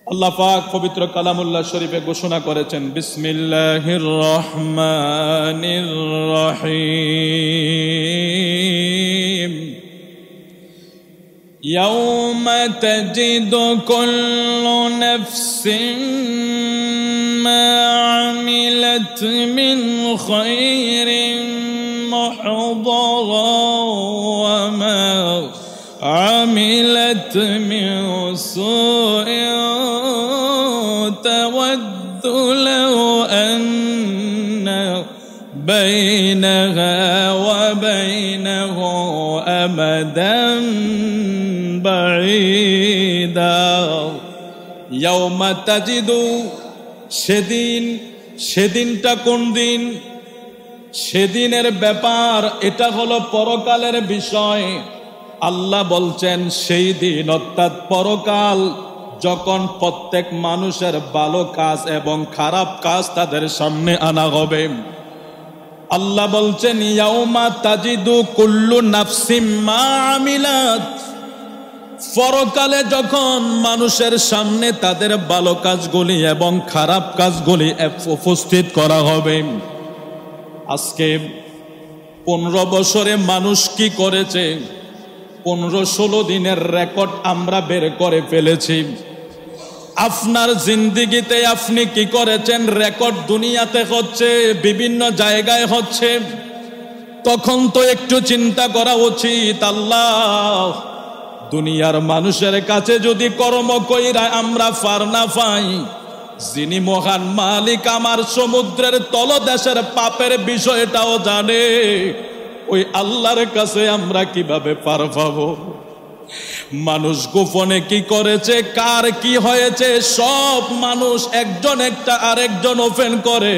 আল্লাহ পাক পবিত্র কালামুল্লাহ শরীফে ঘোষণা করেছেন, বিসমিল্লাহির রহমানির রহিম। ইয়াউমা তাজিদু কুল্লু নাফসিন মা আমিলাত মিন খায়রিন মুহদারা ওয়া মা عملت من سوء تود لو أن بينها وبينه أمدا بعيدا يوم تجد সেদিনটা কোন দিন? সেদিনের ব্যাপার, এটা হলো পরকালের বিষয়। আল্লাহ বলছেন সেই দিন অর্থাৎ পরকাল, যখন প্রত্যেক মানুষের ভালো কাজ এবং খারাপ কাজ তাদের সামনে আনা হবে। আল্লাহ বলছেন ইয়াউমা তাজিদু কুল্লু নাফসিম মা আমিলাত, পরকালে যখন মানুষের সামনে তাদের ভালো কাজগুলি এবং খারাপ কাজগুলি উপস্থিত করা হবে। আজকে 15 বছরে মানুষ কি করেছে, 15-16 দিনের রেকর্ড আমরা বের করে ফেলেছি। আপনার জিন্দেগিতে আপনি কি করেছেন রেকর্ড দুনিয়াতে হচ্ছে, বিভিন্ন জায়গায় হচ্ছে। তখন তো একটু চিন্তা করা উচিত, আল্লাহ দুনিয়ার মানুষের কাছে যদি কর্ম কইরা আমরা পার না পাই, যিনি মহান মালিক আমার সমুদ্রের তলদেশের পাপের বিষয়টাও জানে, ওই আল্লাহর কাছে আমরা কিভাবে পার পাবো? মানুষ গোপনে কি করেছে, কার কি হয়েছে, সব মানুষ একজন একটা আরেকজন ওপেন করে।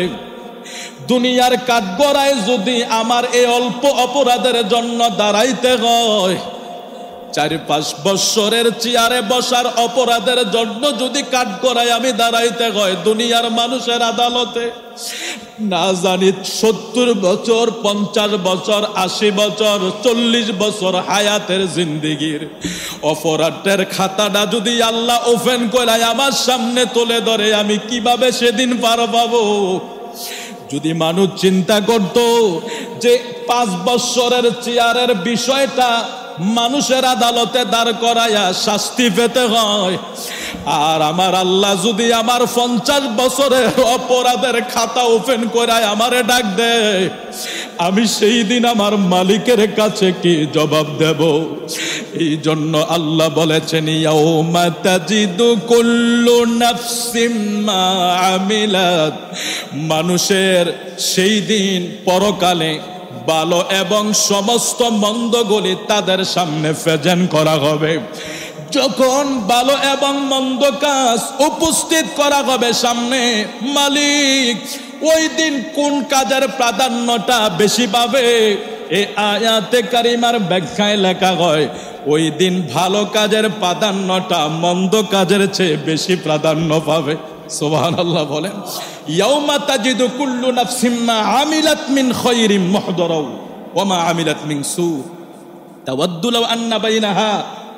দুনিয়ার কাঠগড়ায় যদি আমার এই অল্প অপরাধের জন্য দাঁড়াইতে হয়, 4-5 বছরের চেয়ারে বসার অপরাধের জন্য যদি কাঠগড়ায় আমি দাঁড়াইতে হয় দুনিয়ার মানুষের আদালতে, না জানি 70 বছর, 50 বছর, 80 বছর, 40 বছর হায়াতের জিন্দেগির অপরাধের খাতাটা যদি আল্লাহ ওপেন করে আমার সামনে তুলে ধরে, আমি কিভাবে সেদিন পার পাবো? যদি মানুষ চিন্তা করত যে 5 বছরের চেয়ারের বিষয়টা মানুষের আদালতে দাঁড় করায়া শাস্তি পেতে হয়, আর আমার আল্লাহ যদি আমার 50 বছরের অপরাধের খাতা ওপেন করায় আমারে ডাক দেয়, আমি সেই দিন আমার মালিকের কাছে কি জবাব দেব? এই জন্য আল্লাহ বলেছেন ইয়াউমা তাজিদু কুল্লু নাফসিম মা আমিলাত, মানুষের সেই দিন পরকালে ভালো এবং সমস্ত মন্দগুলি তাদের সামনে প্রেজেন্ট করা হবে। যখন ভালো এবং মন্দ কাজ উপস্থিত করা হবে সামনে, মালিক ওই দিন কোন কাজের প্রাধান্যটা বেশি পাবে? এই আয়াতে কারিমার ব্যাখ্যায় লেখা হয়, ওই দিন ভালো কাজের প্রাধান্যটা মন্দ কাজের চেয়ে বেশি প্রাধান্য পাবে। সুবহানাল্লাহ বলেন। ইয়াউমা তাজিদু কুল্লু নাফসিম মা আমিলাত মিন খায়রিন মুহদারা ওয়া মা আমিলাত মিন সু তাওয়াদ্দু লাউ আন্না বাইনাহা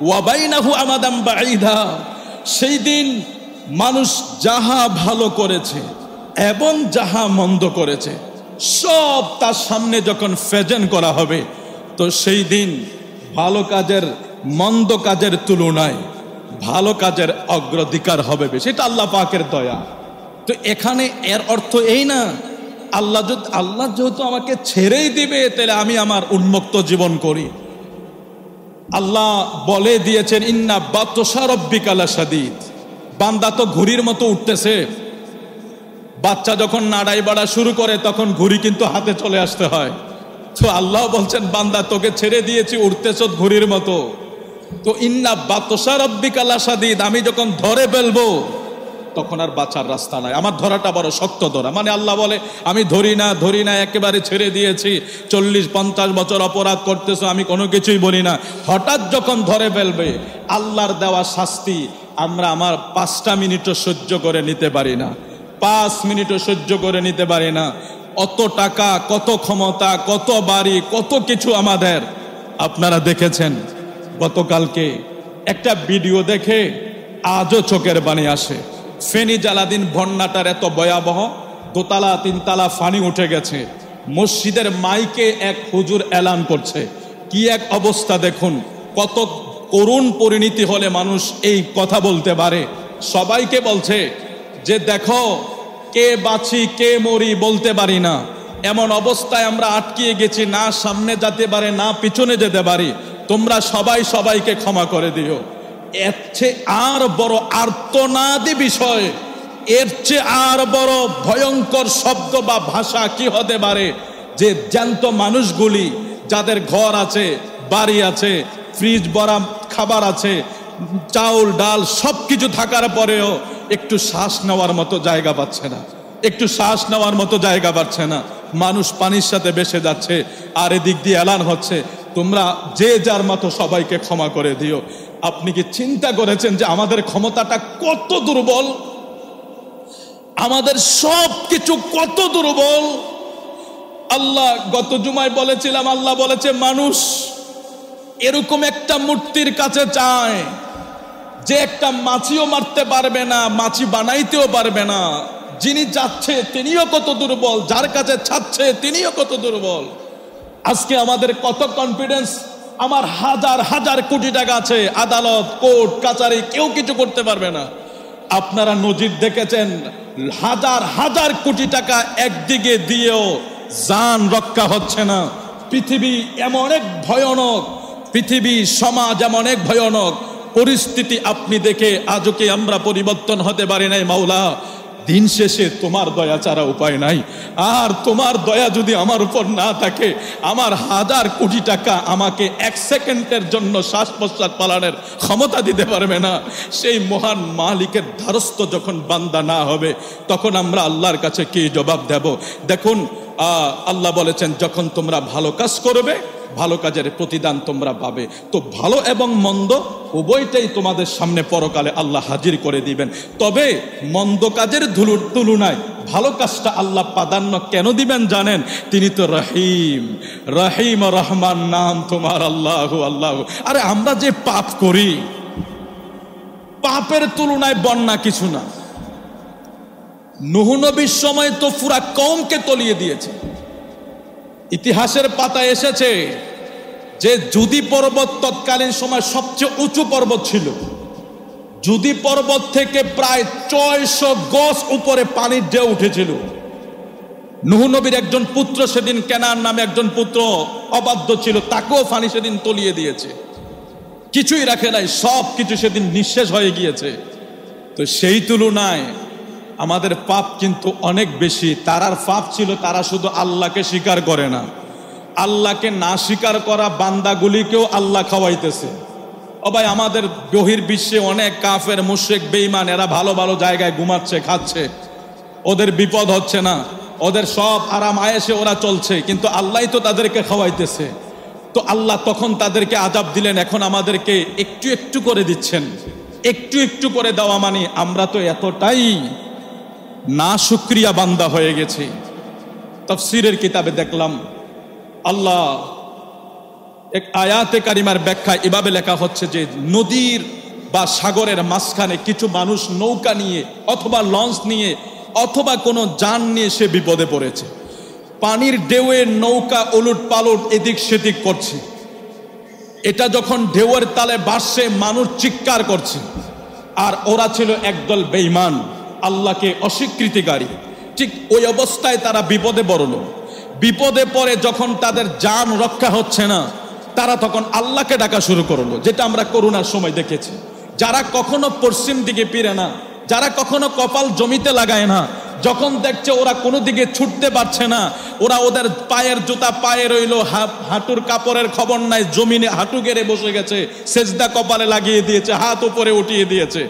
ওয়া বাইনাহু আমাদান বাঈদা, সেই দিন মানুষ যাহা ভালো করেছে এবং যাহা মন্দ করেছে সব তার সামনে যখন প্রেজেন্ট করা হবে, তো সেই দিন ভালো কাজের মন্দ কাজের তুলনায় ভালো কাজের অগ্রাধিকার হবে বেশি। এটা আল্লাহ পাকের দয়া। তো এখানে এর অর্থ এই না আল্লাহ যেহেতু আমাকে ছেড়েই দিবে তাহলে আমি আমার উন্মুক্ত জীবন করি। আল্লাহ বলে দিয়েছেন ইন্না বাতশা রাব্বিকা লাশাদীদ, বান্দা তো ঘুড়ির মতো উঠতেছে। বাচ্চা যখন নাড়াই বাড়া শুরু করে তখন ঘুড়ি কিন্তু হাতে চলে আসতে হয়। তো আল্লাহ বলছেন বান্দা তোকে ছেড়ে দিয়েছি, উঠতেছ ঘুড়ির মতো। তো ইন্না বাতশা রাব্বিকা লাশাদীদ, আমি যখন ধরে ফেলবো তখন আর বাঁচার রাস্তা নাই। আমার ধরাটা বড় শক্ত ধরা, মানে আল্লাহ বলে আমি ধরি না, একেবারে ছেড়ে দিয়েছি। 40-50 বছর অপরাধ করতেছো, আমি কোনো কিছুই বলি না। হঠাৎ যখন ধরে ফেলবে, আল্লাহর দেওয়া শাস্তি আমরা আমার 5টা মিনিটও সহ্য করে নিতে পারি না, 5 মিনিটও সহ্য করে নিতে পারি না। অত টাকা, কত ক্ষমতা, কত বাড়ি, কত কিছু আমাদের। আপনারা দেখেছেন গতকালকে একটা ভিডিও দেখে আজও চোখের পানি আসে। ফেনী জালাদিন বন্যাটার এত ভয়াবহ, দোতলা তিনতলা পানি উঠে গেছে। মসজিদের মাইকে এক হুজুর এলান করছে, কি এক অবস্থা দেখুন। কত করুণ পরিণতি হলে মানুষ এই কথা বলতে পারে। সবাইকে বলছে যে দেখো, কে বাঁচি কে মরি বলতে পারি না, এমন অবস্থায় আমরা আটকিয়ে গেছি, না সামনে যেতে পারে না পিছনে যেতে পারি, তোমরা সবাই সবাইকে ক্ষমা করে দিও। এর চেয়ে আর বড় আর্তনাদি বিষয়, এর চেয়ে আর বড় ভয়ঙ্কর শব্দ বা ভাষা কি হতে পারে যে জ্যান্ত মানুষগুলি যাদের ঘর আছে, বাড়ি আছে, ফ্রিজ ভরা খাবার আছে, চাউল ডাল সবকিছু থাকার পরেও একটু শ্বাস নেওয়ার মতো জায়গা পাচ্ছে না, একটু শ্বাস নেওয়ার মতো জায়গা পাচ্ছে না, মানুষ পানির সাথে ভেসে যাচ্ছে। আর এদিক দিয়ে এলান হচ্ছে, তোমরা যে যার মতো সবাইকে ক্ষমা করে দিও। আপনি কি চিন্তা করেছেন যে আমাদের ক্ষমতাটা কত দুর্বল? আমাদের সব কিছু কত দুর্বল। আল্লাহ গত জুমায় বলেছিলাম, আল্লাহ বলেছে মানুষ এরকম একটা মূর্তির কাছে চায় যে একটা মাছিও মারতে পারবে না, মাছি বানাইতেও পারবে না। যিনি যাচ্ছে তিনিও কত দুর্বল, যার কাছে ছাড়ছে তিনিও কত দুর্বল। আজকে আমাদের কত কনফিডেন্স, আমার হাজার হাজার কোটি টাকা আছে, আদালত কোর্ট কাচারি কেউ কিছু করতে পারবে না। আপনারা নজির দেখেছেন, হাজার হাজার কোটি টাকা একদিকে দিয়েও জান রক্ষা হচ্ছে না। পৃথিবী এমন এক ভয়ানক, পৃথিবী সমাজ এমন এক ভয়ানক পরিস্থিতি আপনি দেখে আজও কি আমরা পরিবর্তন হতে পারি নাই? মাওলা, দিন শেষে তোমার দয়া ছাড়া উপায় নাই। আর তোমার দয়া যদি আমার উপর না থাকে, আমার হাজার কোটি টাকা আমাকে এক সেকেন্ডের জন্য শ্বাস প্রশ্বাস পালানোর ক্ষমতা দিতে পারবে না। সেই মহান মালিকের দ্বারস্থ যখন বান্দা না হবে, তখন আমরা আল্লাহর কাছে কি জবাব দেব? দেখুন, আল্লাহ বলেছেন যখন তোমরা ভালো কাজ করবে, ভালো কাজের প্রতিদান তোমরা পাবে। তো ভালো এবং মন্দ উভয়টাই তোমাদের সামনে পরকালে আল্লাহ হাজির করে দিবেন। তবে মন্দ কাজের তুলনায় ভালো কাজটা আল্লাহ প্রাধান্য কেন দিবেন জানেন? তিনি তো রহিম, রহিম রহমান নাম তোমার আল্লাহ আল্লাহ। আরে আমরা যে পাপ করি, পাপের তুলনায় বন্যা কিছু না। নূহ নবীর সময় তো পুরা কওমকে তলিয়ে দিয়েছে। ইতিহাসের পাতায় এসেছে যে জুদি পর্বত তৎকালীন সময় সবচেয়ে উঁচু পর্বত ছিল। জুদি পর্বত থেকে প্রায় 600 গজ উপরে পানির ঢেউ উঠেছিল। নূহ নবীর একজন পুত্র সেদিন কেনান নামে একজন পুত্র অবাধ্য ছিল, তাকেও পানি সেদিন তলিয়ে দিয়েছে, কিছুই রাখে নাই, সব কিছু সেদিন নিঃশেষ হয়ে গিয়েছে। তো সেই তুলনায় আমাদের পাপ কিন্তু অনেক বেশি। তারার পাপ ছিল তারা শুধু আল্লাহকে স্বীকার করে না, আল্লাহকে না স্বীকার করা বান্দাগুলিকেও আল্লাহ খাওয়াইতেছে। ও ভাই, আমাদের বহির্বিশ্বে অনেক কাফের মুশরিক বেঈমান, এরা ভালো ভালো জায়গায় ঘুমাচ্ছে খাচ্ছে, ওদের বিপদ হচ্ছে না, ওদের সব আরাম আয়েশে ওরা চলছে, কিন্তু আল্লাহ তো তাদেরকে খাওয়াইতেছে। তো আল্লাহ তখন তাদেরকে আযাব দিলেন, এখন আমাদেরকে একটু একটু করে দিচ্ছেন। একটু একটু করে দেওয়া মানে আমরা তো এতটাই না শুকরিয়া বান্দা হয়ে গেছি। তাফসীরের কিতাবে দেখলাম আল্লাহ এক আয়াতে কারিমার ব্যাখ্যা এভাবে লেখা হচ্ছে যে নদীর বা সাগরের মাঝখানে কিছু মানুষ নৌকা নিয়ে অথবা লঞ্চ নিয়ে অথবা কোনো যান নিয়ে সে বিপদে পড়েছে। পানির ঢেউয়ে নৌকা উলট পালট এদিক সেদিক করছে। এটা যখন ঢেউয়ের তালে ভাসছে, মানুষ চিৎকার করছে। আর ওরা ছিল একদল বেঈমান, আল্লাহকে অস্বীকৃতিকারী। ঠিক ওই অবস্থায় তারা বিপদে পড়ল। বিপদে পড়ে যখন তাদের জান রক্ষা হচ্ছে না, তারা তখন আল্লাহকে ডাকা শুরু করলো, যেটা আমরা করোনার সময় দেখেছি। যারা কখনো পশ্চিম দিকে ফিরে না, যারা কখনো কপাল জমিতে লাগায় না, যখন দেখছে ওরা কোনো দিকে ছুটতে পারছে না, ওরা ওদের পায়ের জুতা পায়ে রইল, হাঁটুর কাপড়ের খবর নাই, জমিনে হাঁটু গেড়ে বসে গেছে, সেজদা কপালে লাগিয়ে দিয়েছে, হাত উপরে উঠিয়ে দিয়েছে।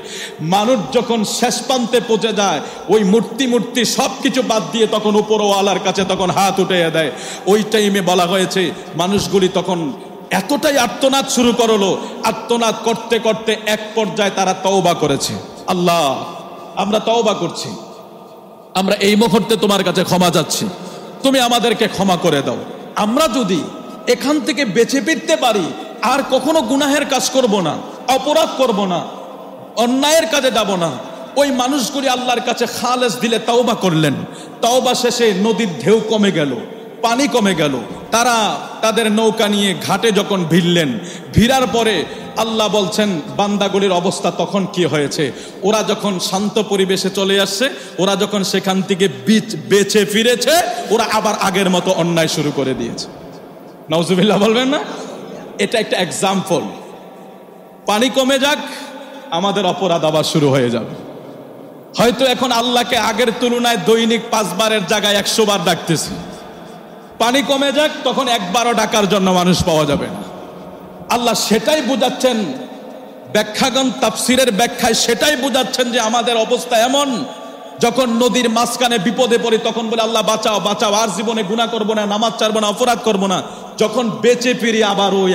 মানুষ যখন শেষ প্রান্তে পৌঁছে যায়, ওই মূর্তি সব কিছু বাদ দিয়ে তখন উপরওয়ালার কাছে তখন হাত উঠিয়ে দেয়। ওই টাইমে বলা হয়েছে মানুষগুলি তখন এতটাই আর্তনাদ শুরু করলো, আর্তনাদ করতে করতে এক পর্যায়ে তারা তওবা করেছে। আল্লাহ, আমরা তওবা করছি, আমরা এই মুহূর্তে তোমার কাছে ক্ষমা চাচ্ছি, তুমি আমাদেরকে ক্ষমা করে দাও। আমরা যদি এখান থেকে বেঁচে ফিরতে পারি, আর কখনো গুনাহের কাজ করব না, অপরাধ করব না, অন্যায়ের কাজে যাব না। ওই মানুষগুলি আল্লাহর কাছে খালেস দিলে তাওবা করলেন, তাওবা শেষে নদীর ঢেউ কমে গেল, পানি কমে গেল, তারা তাদের নৌকা নিয়ে ঘাটে যখন ভিড়লেন, ভিড়ার পরে আল্লাহ বলছেন বান্দাগুলির অবস্থা তখন কি হয়েছে। ওরা যখন শান্ত পরিবেশে চলে আসছে, ওরা যখন সেখান থেকে বেঁচে ফিরেছে, ওরা আবার আগের মতো অন্যায় শুরু করে দিয়েছে। নাউজুবিল্লাহ বলবেন না? এটা একটা এক্সাম্পল। পানি কমে যাক, আমাদের অপরাধ আবার শুরু হয়ে যাবে। হয়তো এখন আল্লাহকে আগের তুলনায় দৈনিক 5 বারের জায়গায় 100 বার ডাকতেছি। পানি কমে যাক, তখন একবারও ডাকার জন্য মানুষ পাওয়া যাবে না। আল্লাহ সেটাই বুঝাচ্ছেন, ব্যাখ্যাগণ তাফসিরের ব্যাখ্যায় সেটাই বুঝাচ্ছেন যে আমাদের অবস্থা এমন, যখন নদীর মাঝখানে বিপদে পড়ি তখন বলে আল্লাহ বাঁচাও বাঁচাও, আর জীবনে গুনাহ করবো না, নামাজ ছাড়বো না, অপরাধ করবো না। যখন বেঁচে ফিরি আবার ওই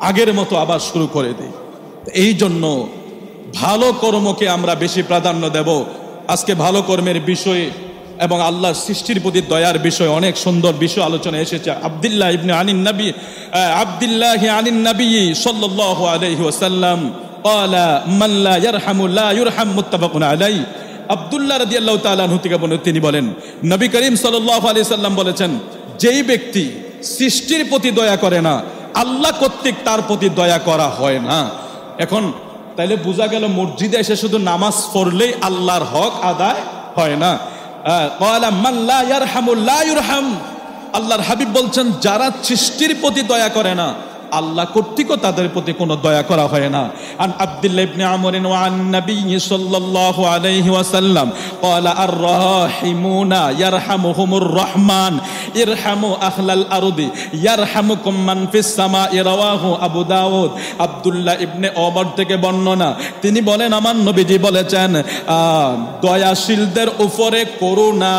আগের মতো আবার শুরু করে দিই। এই জন্য ভালো কর্মকে আমরা বেশি প্রাধান্য দেব। আজকে ভালো কর্মের বিষয়ে এবং আল্লাহর সৃষ্টির প্রতি দয়ার বিষয়ে অনেক সুন্দর বিষয় আলোচনা এসেছে। আব্দুল্লাহ আনিন নবী সাল্লাল্লাহু আলাইহি ওয়াসাল্লাম ক্বালা মান লা ইয়ারহামু লা ইউরহাম, মুত্তাফাকুন আলাইহি। আব্দুল্লাহ রাদিয়াল্লাহু তাআলা আনহু থেকে তিনি বলেন, নবী করিম সাল্লাল্লাহু আলাইহি সাল্লাম বলেছেন, যেই ব্যক্তি সৃষ্টির প্রতি দয়া করে না, আল্লাহ কর্তৃক তার প্রতি দয়া করা হয় না। এখন তাইলে বোঝা গেল মসজিদে এসে শুধু নামাজ পড়লেই আল্লাহর হক আদায় হয় না। আল্লাহর হাবিব বলছেন, যারা সৃষ্টির প্রতি দয়া করে না, আল্লাহ কর্তৃকও তাদের প্রতি কোনো দয়া করা হয় না। আন আব্দুল্লাহ ইবনে আমর ওয়া আন নবী সাল্লাল্লাহু আলাইহি ওয়াসাল্লাম ক্বালা আর-রাহিমুনা ইয়ারহামুহুমুর রহমান ইরহামু আহলাল আরদি ইয়ারহামুকুম মান ফিস সামাই, রাওয়াহু আবু দাউদ। আব্দুল্লাহ ইবনে ওমর থেকে বর্ণনা, তিনি বলেন আমার নবীজি বলেছেন, দয়াশীলদের উপরে করুণা,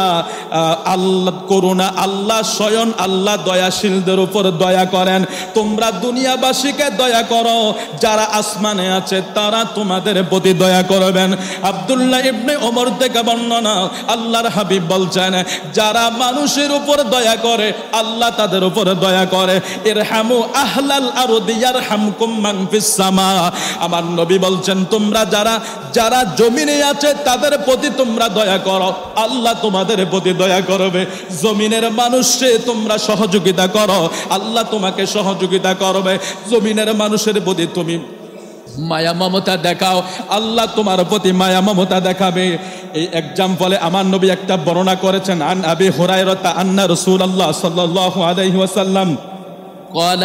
আল্লাহ স্বয়ং আল্লাহ দয়াশীলদের উপর দয়া করেন। তোমরা দুনিয়াবাসীকে দয়া করো, যারা আসমানে আছে তারা তোমাদের প্রতি দয়া করবেন। আব্দুল্লাহ ইবনে ওমর থেকে বর্ণনা, আল্লাহর হাবিব বলছেন, যারা মানুষের উপর দয়া করে আল্লাহ তাদের উপর দয়া করে। ইরহামু আহলাল আরদি ইয়ারহামকুম মান ফিস সামা। আমার নবী বলছেন, তোমরা যারা জমিনে আছে তাদের প্রতি তোমরা দয়া করো, আল্লাহ তোমাদের প্রতি দয়া করবে। জমিনের মানুষকে তোমরা সহযোগিতা করো, আল্লাহ তোমাকে সহযোগিতা করবে। জমিনের মানুষের প্রতি তুমি মায়া মমতা দেখাও, আল্লাহ তোমার প্রতি মায়া মমতা দেখাবে। এই এক্সাম্পলে আমার নবী একটা বর্ণনা করেছেন, আন আবি হুরায়রা আন্না রাসূলুল্লাহ সাল্লাল্লাহু আলাইহি ওয়াসাল্লাম قال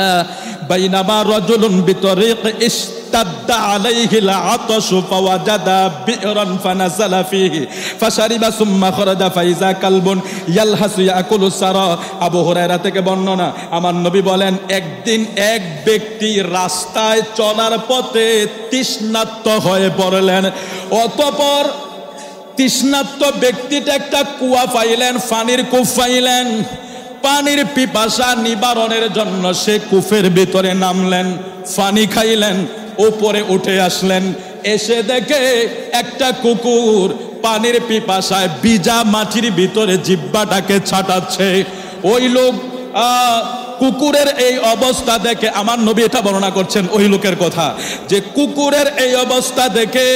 بينما رجل بطريق اشتد عليه العطش فوجد بئرا فنزل فيه فشرب ثم خرج فإذا كلب يلهث يأكل الثرى। আবু হুরায়রা থেকে বর্ণনা, আমার নবী বলেন, একদিন এক ব্যক্তি রাস্তায় চলার পথে তৃষ্ণার্ত হয়ে পড়লেন। অতঃপর তৃষ্ণার্ত ব্যক্তিটা একটা কুয়া পাইলেন, পানির কূপ পাইলেন। পানির পিপাসা নিবারণের জন্য সে কূপের ভিতরে নামলেন, পানি খাইলেন, উপরে উঠে আসলেন। এসে দেখে একটা কুকুর পানির পিপাসায় ভিজা মাটির ভিতরে জিহ্বাটাকে ছাটাচ্ছে। ওই লোক কুকুরের এই অবস্থা দেখে, আমার নবী এটা বর্ণনা করছেন ওই লোকের কথা, যে কুকুরের এই অবস্থা দেখে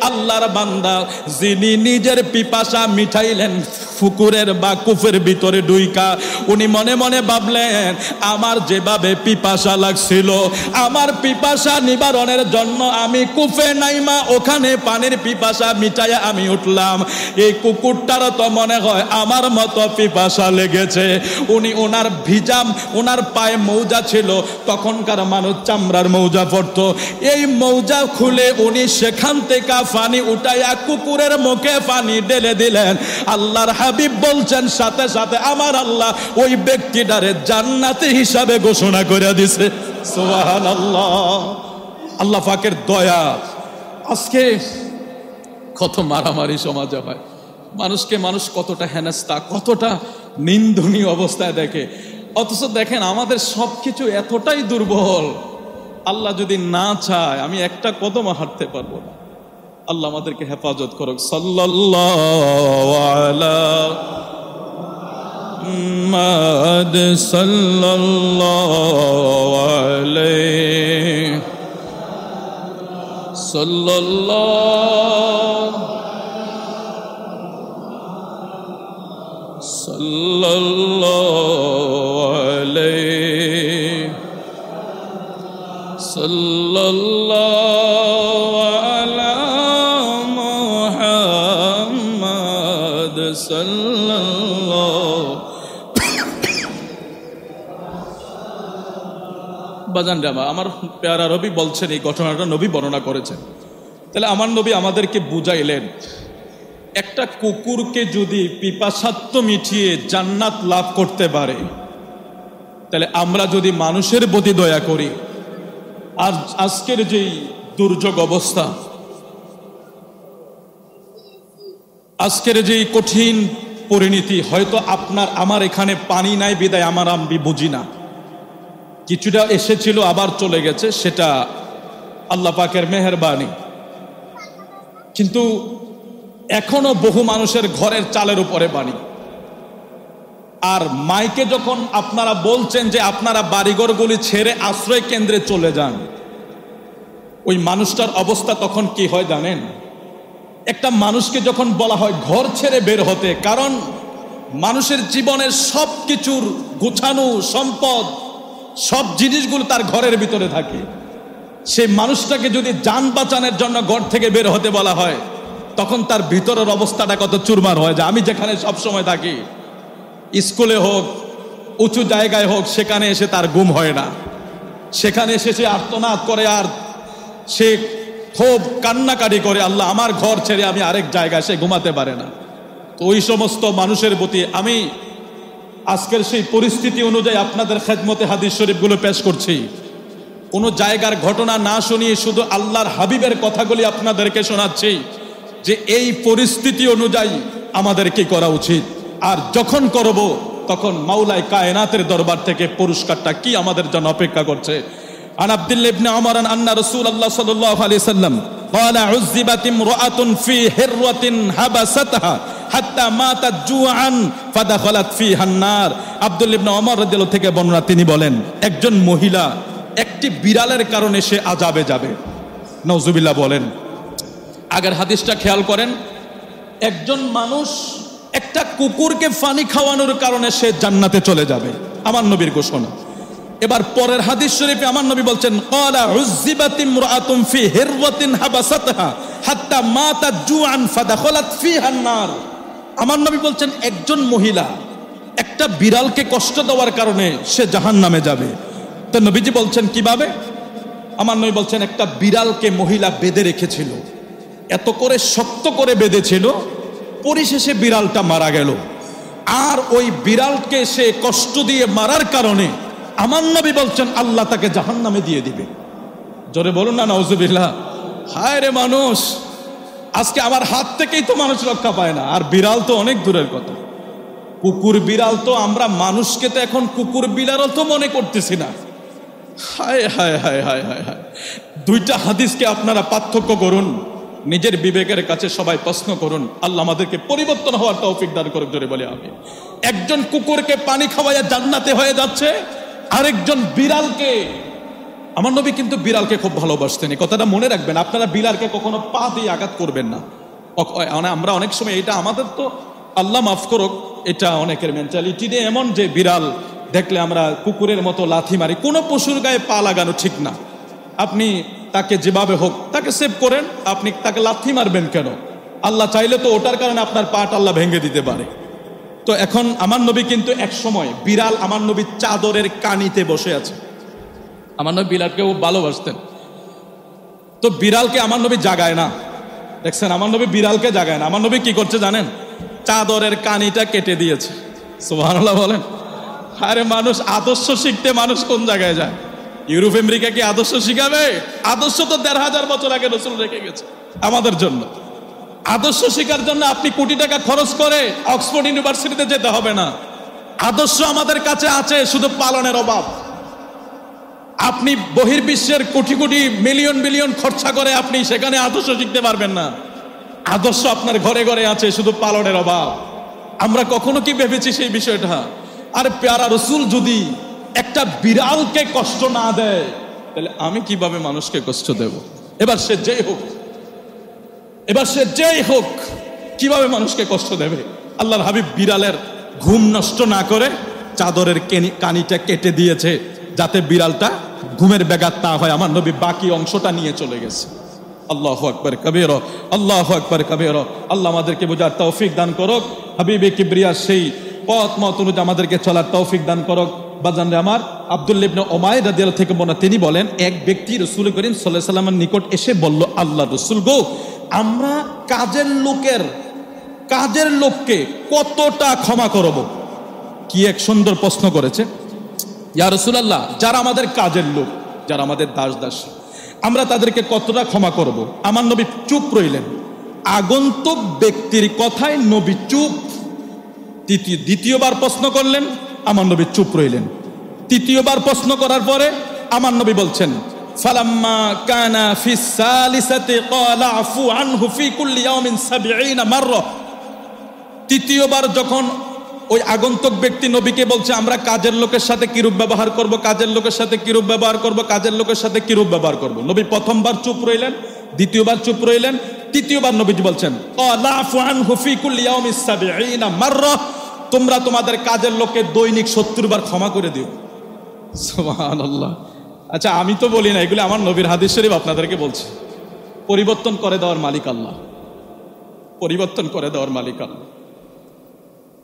আল্লাহর বান্দা যিনি নিজের পিপাসা মিটাইলেন পুকুরের বা কূপের ভিতরে ডুইকা, উনি মনে মনে ভাবলেন, আমার যেভাবে পিপাসা লাগছিল, আমার পিপাসা নিবারণের জন্য আমি কূপে নাইমা ওখানে পানির পিপাসা মিটাইয়া আমি উঠলাম, এই কুকুরটারও তো মনে হয় আমার মতো পিপাসা লেগেছে। উনি ওনার ভিজাম, ওনার পায়ে মৌজা ছিল, তখনকার মানুষ চামড়ার মৌজা পরতো, এই মৌজা খুলে উনি সেখান থেকে পানি উঠাইয়া কুকুরের মুখে পানি ঢেলে দিলেন। আল্লাহর হাবিব বলছেন, সাথে সাথে আমার আল্লাহ ওই ব্যক্তিটারে জান্নাতি হিসাবে ঘোষণা করে দিছে। সুবহানাল্লাহ, আল্লাহ পাকের দয়া। আজকে কত মারামারি সমাজে হয়, মানুষকে মানুষ কতটা হেনস্থা, কতটা নিন্দনীয় অবস্থায় দেখে। অথচ দেখেন আমাদের সবকিছু এতটাই দুর্বল, আল্লাহ যদি না চায় আমি একটা কদম হাঁটতে পারবো না। আল্লাহ আমাদেরকে হেফাজত করুক। সাল্লাল্লাহু আলা মুহাম্মাদ সাল্লাল্লাহু আলাইহি সাল্লাল্লাহু আলাইহি সাল্লাল্লাহু আলা মুহাম্মাদ সাল্লাল্লাহু। বাজান রে আমার প্যারা নবী বলছেন, এই ঘটনাটা নবী বর্ণনা করেছেন। তাহলে আমার নবী আমাদেরকে বুঝাইলেন, একটা কুকুরকে যদি পিপাসার্থ মিটিয়ে জান্নাত লাভ করতে পারে, তাহলে আমরা যদি মানুষের প্রতি দয়া করি, আর আজকের যেই দুর্যোগ অবস্থা, আজকের যেই কঠিন পরিণতি, হয়তো আপনার আমার এখানে পানি নাই বিদায় আমি বুঝি না, কিছুটা এসেছিল আবার চলে গেছে, সেটা আল্লাহ পাকের মেহেরবানি। কিন্তু এখনো বহু মানুষের ঘরের চালের উপরে পানি। আর মাইকে যখন আপনারা বলছেন যে আপনারা বাড়িঘরগুলি ছেড়ে আশ্রয় কেন্দ্রে চলে যান, ওই মানুষটার অবস্থা তখন কি হয় জানেন? একটা মানুষকে যখন বলা হয় ঘর ছেড়ে বের হতে, কারণ মানুষের জীবনের সব কিছুর গুছানো সম্পদ, সব জিনিসগুলো তার ঘরের ভিতরে থাকে, সেই মানুষটাকে যদি যান বাঁচানোর জন্য ঘর থেকে বের হতে বলা হয়, তখন তার ভিতরের অবস্থাটা কত চুরমার হয়। যে আমি যেখানে সব সময় থাকি, স্কুলে হোক উঁচু জায়গায় হোক, সেখানে এসে তার ঘুম হয় না, সেখানে এসে সে আর্তনাদ করে, আর সে খুব কান্নাকাটি করে, আল্লাহ আমার ঘর ছেড়ে আমি আরেক জায়গায়, সে ঘুমাতে পারে না। তো ওই সমস্ত মানুষের প্রতি আমি আজকের সেই পরিস্থিতি অনুযায়ী আপনাদের খেদমতে হাদিস শরীফগুলো পেশ করছি। কোনো জায়গার ঘটনা না শুনিয়ে শুধু আল্লাহর হাবিবের কথাগুলি আপনাদেরকে শোনাচ্ছি, যে এই পরিস্থিতি অনুযায়ী আমাদের কি করা উচিত, আর যখন করব তখন মাওলাই কায়নাতের দরবার থেকে পুরস্কারটা কি আমাদের জন্য অপেক্ষা করছে। আন আব্দুল্লাহ ইবনে উমর আন্না রাসূলুল্লাহ সাল্লাল্লাহু আলাইহি সাল্লাম ক্বালা উযিবাত ইমরাআতুন ফি হিরওয়াতিন হাবাসাতহা হাত্তা মাতাত জুআন ফাদাখালাত ফিহা আন-নার। আব্দুল্লাহ ইবনে উমর রাদিয়াল্লাহু থেকে বর্ণনা, তিনি বলেন, একজন মহিলা একটি বিড়ালের কারণে সে আযাবে যাবে। নাউজুবিল্লাহ বলেন। আগের হাদিসটা খেয়াল করেন, একজন মানুষ একটা কুকুরকে পানি খাওয়ানোর কারণে সে জান্নাতে চলে যাবে, আমার নবীর ঘোষণা। এবার পরের হাদিস শরীফে আমার নবী বলছেন, ক্বালা উযিবাত ইমরাআতুন ফি হিরওয়াতিন হাবাসাতহা হাত্তা মাতাত জুআন ফাদাখালাত ফিহা আন-নার। আমার নবী বলছেন, একজন মহিলা একটা বিড়ালকে কষ্ট দেওয়ার কারণে সে জাহান্নামে যাবে। তো নবীজি বলছেন কিভাবে? আমার নবী বলছেন, একটা বিড়ালকে মহিলা বেঁধে রেখেছিল, এত করে শক্ত করে বেঁধেছিল, পরিশেষে বিড়ালটা মারা গেল। আর ওই বিড়ালকে সে কষ্ট দিয়ে মারার কারণে আমার নবী বলছেন আল্লাহ তাকে জাহান্নামে দিয়ে দিবে। জোরে বলুন না নাউজুবিল্লাহ। হায় রে মানুষ, আজকে আমার হাত থেকেই তো মানুষ রক্ষা পায় না, আর বিড়াল তো অনেক দূরের কথা। কুকুর বিড়াল তো আমরা মানুষকে তো এখন কুকুর বিড়ালও তো মনে করতেছি না। হায় হায় হায় হায় হায় হায়। দুইটা হাদিসকে আপনারা পার্থক্য করুন, নিজের বিবেকের কাছে সবাই প্রশ্ন করুন, আল্লাহ আমাদেরকে পরিবর্তন হওয়ার তৌফিক দান করুক, জোরে বলে আমি। একজন কুকুরকে পানি খাওয়াইয়া জান্নাতে হয়ে যাচ্ছে, আরেকজন বিড়ালকে, আমার নবী কিন্তু বিড়ালকে খুব ভালোবাসতেন, এই কথাটা মনে রাখবেন। আপনারা বিড়ালকে কখনো পা দিয়ে আঘাত করবেন না। আমরা অনেক সময়, এটা আমাদের তো আল্লাহ মাফ করুক, এটা অনেকের মেন্টালিটি নিয়ে এমন যে বিড়াল দেখলে আমরা কুকুরের মতো লাথি মারি। কোনো পশুর গায়ে পা লাগানো ঠিক না। আপনি তাকে যেভাবে হোক তাকে সেভ করেন, আপনি তাকে লাথি মারবেন কেন? আল্লাহ চাইলে তো ওটার কারণে আপনার পাটা আল্লাহ ভেঙে দিতে পারে। তো এখন আমার নবী কিন্তু এক সময় বিড়াল আমার নবীর চাদরের কানিতে বসে আছে। আমার নবী বিড়ালকেও ভালোবাসতেন, তো বিড়ালকে আমার নবী জাগায় না। দেখছেন, আমার নবী বিড়ালকে জাগায় না। আমার নবী কি করছে জানেন? চাদরের কানিটা কেটে দিয়েছে। সুবহানাল্লাহ বলেন। আরে মানুষ আদর্শ শিখতে মানুষ কোন জায়গায় যায়? ইউরোপ আমেরিকা কি আদর্শ শিখাবে? আদর্শ তো ১৫০০ বছর আগে রাসূল রেখে গেছে আমাদের জন্য। আদর্শ শিখার জন্য আপনি কোটি টাকা খরচ করে অক্সফোর্ড ইউনিভার্সিটিতে যেতে হবে না। আদর্শ আমাদের কাছে আছে, শুধু পালনের অভাব। আপনি বহির্বিশ্বের কোটি কোটি মিলিয়ন মিলিয়ন খরচা করে আপনি সেখানে আদর্শ শিখতে পারবেন না। আদর্শ আপনার ঘরে ঘরে আছে, শুধু পালনের অভাব। আমরা কখনো কি ভেবেছি সেই বিষয়টা? আর প্যারা রসুল যদি একটা বিড়ালকে কষ্ট না দেয়, তাহলে আমি কিভাবে মানুষকে কষ্ট দেব? এবার সে যেই হোক কিভাবে মানুষকে কষ্ট দেবে। আল্লাহর হাবিব বিড়ালের ঘুম নষ্ট না করে চাদরের কানিটা কেটে দিয়েছে যাতে বিড়ালটা ঘুমের ব্যাঘাত না হয়। আমার নবী বাকি অংশটা নিয়ে চলে গেছে। আল্লাহু আকবার কাবীরা, আল্লাহু আকবার কাবীরা। আল্লাহ আমাদেরকে বোঝার তৌফিক দান করুক, হাবিবে কিবরিয়া সেই পথ মত অনুযায়ী আমাদেরকে চলার তৌফিক দান করুক। বাজানরে আমার, আব্দুল্লাহ ইবনে উমাইর রাদিয়াল্লাহু থেকে বর্ণনা, তিনি বলেন এক ব্যক্তি রাসূল করিম সাল্লাল্লাহু আলাইহি ওয়াসাল্লামের নিকট এসে বলল, আল্লাহ রাসূল গো, আমরা কাজের লোককে কতটা ক্ষমা করব? কি এক সুন্দর প্রশ্ন করেছে। ইয়া রাসূলুল্লাহ, যারা আমাদের কাজের লোক, যারা আমাদের দাস দাসী, আমরা তাদেরকে কতটা ক্ষমা করব? আমার নবী চুপ রইলেন। আগন্তুক ব্যক্তির কথায় নবী চুপ। দ্বিতীয়বার প্রশ্ন করলেন, আমার নবী চুপ রইলেন। তৃতীয়বার প্রশ্ন করার পরে আমার নবী বলছেন, ফালাম্মা কানা ফিস সালিসাতি ক্বালা আফু আনহু ফি কুল্লি ইয়াউমিন ৭০ মাররা। তৃতীয়বার যখন ওই আগন্তুক ব্যক্তি নবীকে বলছে, আমরা কাজের লোকের সাথে কিরূপ ব্যবহার করব, কাজের লোকের সাথে কিরূপ ব্যবহার করব, কাজের লোকের সাথে কিরূপ ব্যবহার করব, নবী প্রথমবার চুপ রইলেন, দ্বিতীয়বার চুপ রইলেন, তৃতীয়বার নবীজি বলছেন, ক্বালা আফু আনহু ফি কুল্লি ইয়াউমিন ৭০ মাররা। তোমরা তোমাদের কাজের লোককে দৈনিক ৭০ বার ক্ষমা করে দিও। সুবহানাল্লাহ। আচ্ছা, আমি তো বলি না, এগুলো আমার নবীর হাদিস শরীফ আপনাদেরকে বলছি। পরিবর্তন করে দেওয়ার মালিক আল্লাহ, পরিবর্তন করে দেওয়ার মালিক আল্লাহ।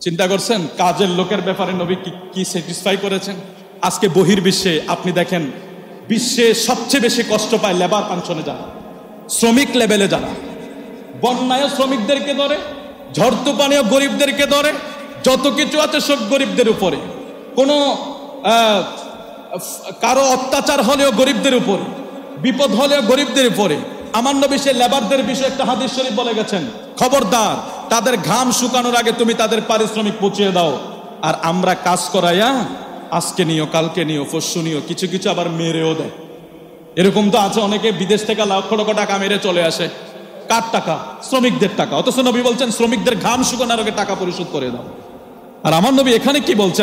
চিন্তা করছেন কাজের লোকের ব্যাপারে নবী কি স্যাটিসফাই করেছেন? আজকে বহির্বিশ্বে আপনি দেখেন, বিশ্বে সবচেয়ে বেশি কষ্ট পায় লেবার পেনশনে যারা, শ্রমিক লেভেলে যারা। বন্যায় শ্রমিকদেরকে ধরে, ঝড় তুফানেও গরিবদেরকে ধরে, যত কিছু আছে সব গরিবদের উপরে। কোনো কারো অত্যাচার হলেও গরিবদের উপরে, বিপদ হলেও গরিবদের উপরে। আমার নবী সে লেবারদের বিষয়ে একটা হাদিস শরীফ বলে গেছেন, খবরদার তাদের ঘাম শুকানোর আগে তুমি তাদের পারিশ্রমিক পৌঁছে দাও। আর আমরা কাজ করাইয়া আজকে নিও, কালকে নিও, পরশু নিও, কিছু কিছু আবার মেরেও দেয়। এরকম তো আছে অনেকে বিদেশ থেকে লক্ষ লক্ষ টাকা মেরে চলে আসে। কার টাকা? শ্রমিকদের টাকা। অথচ নবী বলছেন শ্রমিকদের ঘাম শুকানোর আগে টাকা পরিশোধ করে দাও। আর আমার নবী এখানে কি বলছে,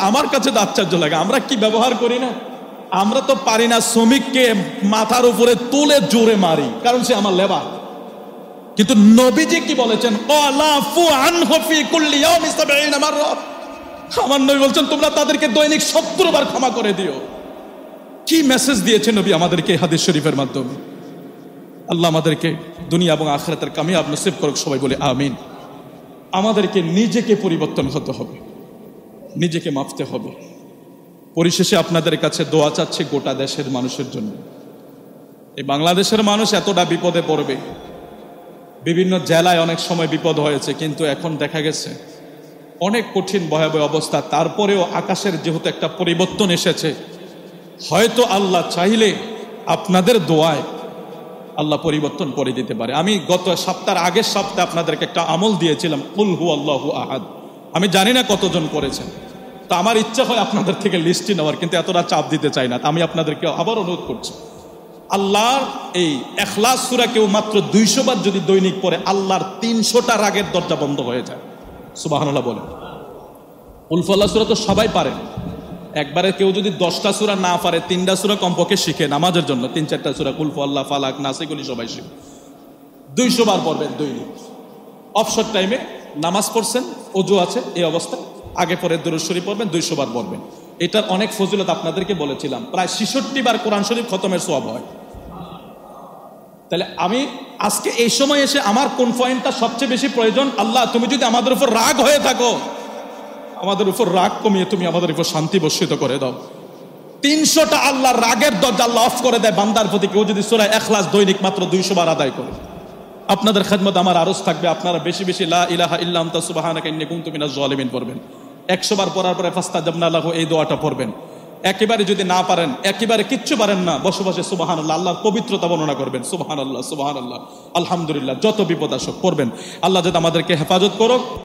আমার কাছে তো আশ্চর্য লাগে। আমরা কি ব্যবহার করি না? আমরা তো পারি না শ্রমিককে মাথার উপরে তুলে জোরে মারি, কারণ সে আমার লেবার। কিন্তু নবীজি কি বলেছেন, আমার নবী বলছেন তোমরা তাদেরকে দৈনিক ৭০ বার ক্ষমা করে দিও। কি মেসেজ দিয়েছে নবী আমাদেরকে হাদিস শরীফের মাধ্যমে। আল্লাহ আমাদেরকে দুনিয়া এবং আখিরাতের কামিয়াব নসিব করুক, সবাই বলে আমিন। আমাদেরকে নিজেকে পরিবর্তন হতে হবে, নিজেকে মাপতে হবে। পরিশেষে আপনাদের কাছে দোয়া চাচ্ছি গোটা দেশের মানুষের জন্য। এই বাংলাদেশের মানুষ এতটা বিপদে পড়বে, বিভিন্ন জেলায় অনেক সময় বিপদ হয়েছে, কিন্তু এখন দেখা গেছে অনেক কঠিন ভয়াবহ অবস্থা। তারপরেও আকাশের যেহেতু একটা পরিবর্তন এসেছে, হয়তো আল্লাহ চাইলে আপনাদের দোয়ায় আল্লাহ পরিবর্তন করে দিতে পারে। আমি গত আগের সপ্তাহে আপনাদেরকে একটা আমল দিয়েছিলাম, কুল হু আল্লাহু আহাদ। আমি জানি না কতজন করেছেন, তা আমার ইচ্ছা হয় আপনাদের থেকে লিস্টটি নেওয়ার, কিন্তু এতটা চাপ দিতে চাই না। আমি আপনাদেরকে আবার অনুরোধ করছি, আল্লাহর এই ইখলাস সূরা কেউ মাত্র ২০০ বার যদি দৈনিক পড়ে, আল্লাহর ৩০০টা রাগের দরজা বন্ধ হয়ে যায়। সুবহানাল্লাহ বলেন। কুল হু আল্লাহু সূরা তো সবাই পারেন, একবারে কেউ যদি 10টা সূরা না পারে, 3টা সূরা কমপক্ষে শিখে নামাজের জন্য, 3-4টা সূরা কুল হু আল্লাহ, ফালাক, নাস, এগুলি সবাই শিখে ২০০ বার পড়বেন দৈনিক। অবসর টাইমে নামাজ পড়ছেন, ওযু আছে, এই অবস্থায় আগে পরে দুরূদ শরীফ পড়বেন, ২০০ বার পড়বেন। এটার অনেক ফজিলত আপনাদেরকে বলেছিলাম। প্রায় ৬৬ বার কোরআন শরীফ খতমের সওয়াব হয়। তাহলে আমি আজকে এই সময় এসে আমার কোন পয়েন্টটা সবচেয়ে বেশি প্রয়োজন? আল্লাহ, তুমি যদি আমাদের উপর রাগ হয়ে থাকো, আমাদের উপর রাগ কমিয়ে তুমি আমাদের উপর শান্তি বর্ষিত করে দাও। ৩০০টা আল্লাহর রাগের দরজা আল্লাহ অফ করে দেয় বান্দার প্রতি, কেউ যদি সূরা ইখলাস দৈনিক মাত্র ২০০ বার আদায় করে। আপনাদের খেদমত আমার আরজ থাকবে, আপনারা বেশি বেশি লা ইলাহা ইল্লা আনতা সুবহানাকা ইন্নী কুনতু মিনাজ জালিমিন পড়বেন। ১০০ বার পড়ার পরে ফাস্তাজাবনা লাহু, এই দোয়াটা পড়বেন। একেবারে যদি না পারেন, একেবারে কিচ্ছু পারেন না, বসে বসে সুবহানাল্লাহ, আল্লাহর পবিত্রতা বর্ণনা করবেন, সুবহানাল্লাহ সুবহানাল্লাহ আলহামদুলিল্লাহ, যত বিপদ আসুক পড়বেন। আল্লাহ যাতে আমাদেরকে হেফাজত করুক।